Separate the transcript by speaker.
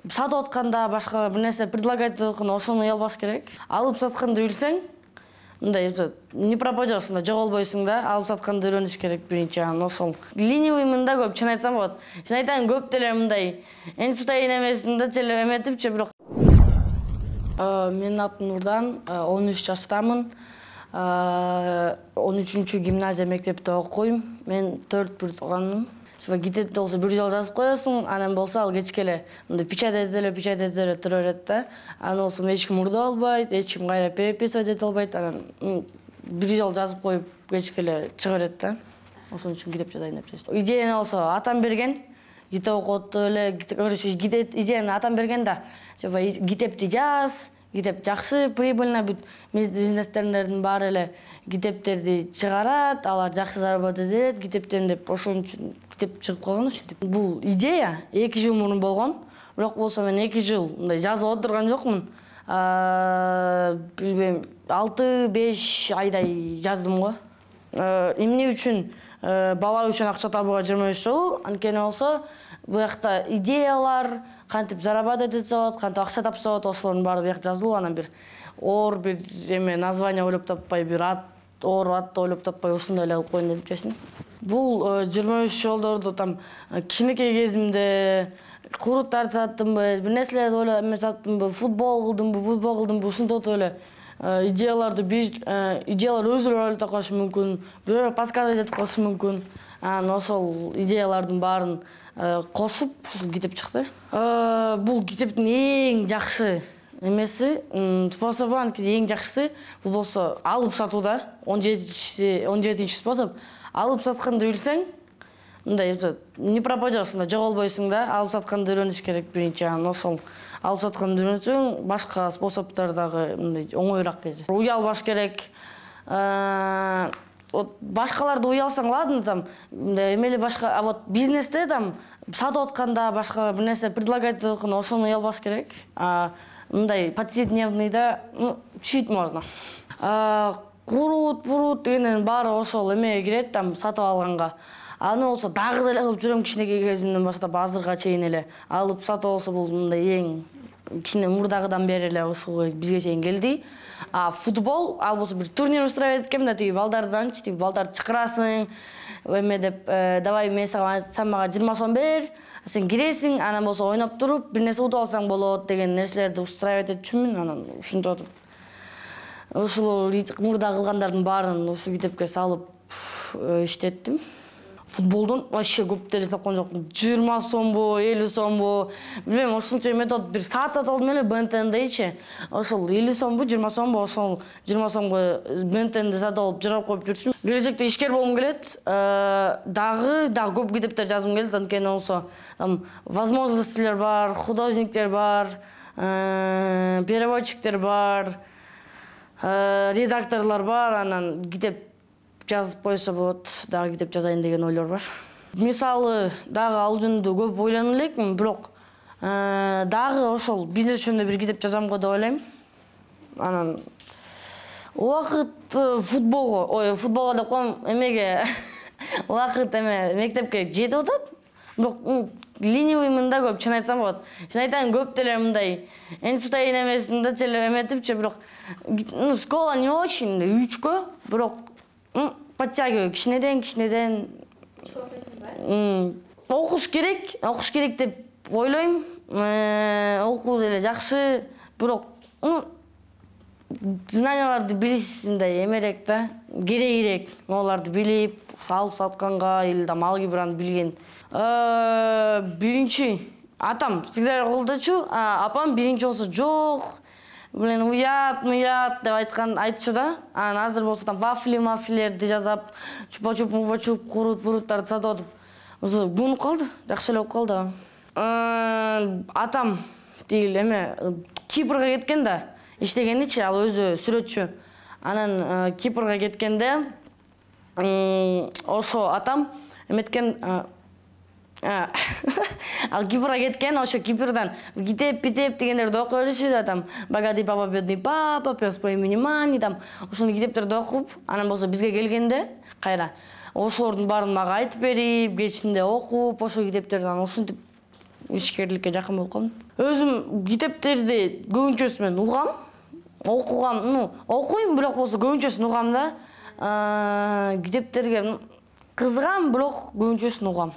Speaker 1: сатып атканда башка бир нерсе предлагать этип атканда ошону уялбаш керек. Алып сатканды билсең, мындай не пропадешь, жоголбойсуң да. Алып сатканды үйрөнүш керек биринчи. Ошол ленивыймын да көп, чын айтсам болот. Чын айтайын, көп деле мындай Эйнштейн эмесмин да, теле эметипчи, бирок менин атым Нурдан, 13 жаштамын. 13-чү гимназия мектепте окуйм. Мен 4-1 тууганмын. Гитепте болсо бир жол жазып коесуң, анан болсо ал кечке эле мындай печатать этеле тура берет да. Анан болсо эч ким урдап албайт, эч ким кайра переписывать эте албайт. Анан бир жол жазып коюп кечке эле чыга берет да. Ошон үчүн китеп жазайын деп чечтим. Идеяны болсо атам берген. Китеп окуп эле, идеяны атам берген да. Китепти жаз, китеп жакшы, прибыльно, бүт бизнестердин баары эле китептерди чыгарат, алар жакшы заработать этет, китептен деп ошон үчүн китеп чыгып калган ушинтип. Бул идея 2 жыл мурун болгон, бирок болсо мен 2 жыл мындай жазып отурган жокмун. Билбейм, 6-5 айдай жаздым го. Эмне үчүн бала үчүн акча табууга 23 жыл, анткени болсо бул жакта идеялар, кантип зарабатывать этсе болот, кантип акча тапса болот, ошолордун баары бияк жазылуу. Анан бир оор бир эме название ойлоп таппай, бир оор атты ойлоп таппай, ушундай эле кылып коеюн деп чечтим. Бул 23 жолдорду там кичинекей кезимде курут тартаттымбы, бир нерселерди ойлоп эмесаттымбы, футбол кылдымбы, ушинтип эле идеялар өзүлөрү ойлоп коюшу мүмкүн, бирөө подсказывать этип коюшу мүмкүн. Анан ошол идеялардын баарын кошуп китеп чыкты. Бул китептин эң жакшы эмеси, способу, эң жакшысы бул болсо алып сатууда. 17-чи способ. Алып сатканды билсең, мындай не пропадешь, жоголбойсуң да. Алып сатканды үйрөнүш керек биринчи. Ошол алып сатканды үйрөнсөң, башка способдор дагы мындай оңоюраак келет. Уялбаш керек. Башкаларды уялсаң ладно, там эмели башка, а вот бизнесте там сатып атканда башка бир нерсе предлагать этип атканда ошону уялбаш керек. Мындай повседневныйда чуть можно. Курут дегенден баары ошол эмеге кирет, там сатып алганга. Аны болсо дагы деле кылып жүрөм кичинекей кезимден баштап азырга чейин эле. Алып сатып болсо бул мындай эң кичине мурдагыдан бери эле ушул бизге чейин келди. Футбол, ал болсо бир турнир устраивать эткем да, тиги балдарданчы, тиги балдарды чакырасың, эме деп, давай мен сен мага 20 сом бер, сен киресиң, анан болсо ойноп туруп, бир нерсе утуп алсаң болот деген нерселерди устраивать этчүмүн. Анан ушинтип атып, ушул мурда кылгандардын баарын ушу китепке салып иштеттим. Футболдон вообще көп деле тапкан жокмун. 20 сомбу, 50 сомбу. Билбейм, ошончо метод бир саат сатып алдым эле БНТНдечи. Ошол 50 сомбу, 20 сомбу, ошол 20 сомго БНТНди сатып алып жырап коюп жүрчүмүн. Келечекте ишкер болгум келет. Дагы көп китептер жазгым келет, анткени болсо возможностьтер бар, художниктер бар, переводчиктер бар, редакторлор бар, анан китеп жазып койсо болот, дагы китеп жазайын деген ойлор бар. Мисалы, дагы ал жөнүндө көп ойлонуп элекмин, бирок дагы ошол бизнес жөнүндө бир китеп жазамго деп ойлойм. Анан убакыт футболго деп коем, эмеге убакыт мектепке жетип атат. Бирок ленивыймын да көп, чын айтсам болот. Чын айтайын, көп деле мындай Эйнштейн эмесмин да, теле эметипчи, бирок школа не очень, 3кө, бирок подтягиваю кичинеден. Окуш керек деп ойлойм. Окуу деле жакшы, бирок знанияларды билиш мындай эмерээк да, керегирээк. Оларды билип, алып сатканга или там алгебраны билген. Биринчи атам всегда колдочу, апам биринчи болсо жок. Блин, уят деп айтчу да. Анан азыр болсо там вафлилерди жасап, чупа-чуп, куруттарды сатып атып. Ошо бунуп калды, жакшы эле болуп калды. Атам тигил эме Кипрга кеткен да, иштегеничи, ал өзү сүрөтчү. Анан Кипрга кеткенде ошо атам эметкен, ал Кипрга кеткен, ошо Кипрдан китеп дегендерди окуп бериши да, там богатый папа, бедный папа, пес по имени Мани, там ошону китептерди окуп, анан болсо бизге келгенде кайра ошолордун баарын мага айтып берип, кечинде окуп, ошол китептерди анан ушинтип ишкерликке жакын болгон. Өзүм китептерди көбүнчөсү мен угам, окугам, окуйм, бирок болсо көбүнчөсүн угам да. Китептерге кызыгам, бирок көбүнчөсүн угам.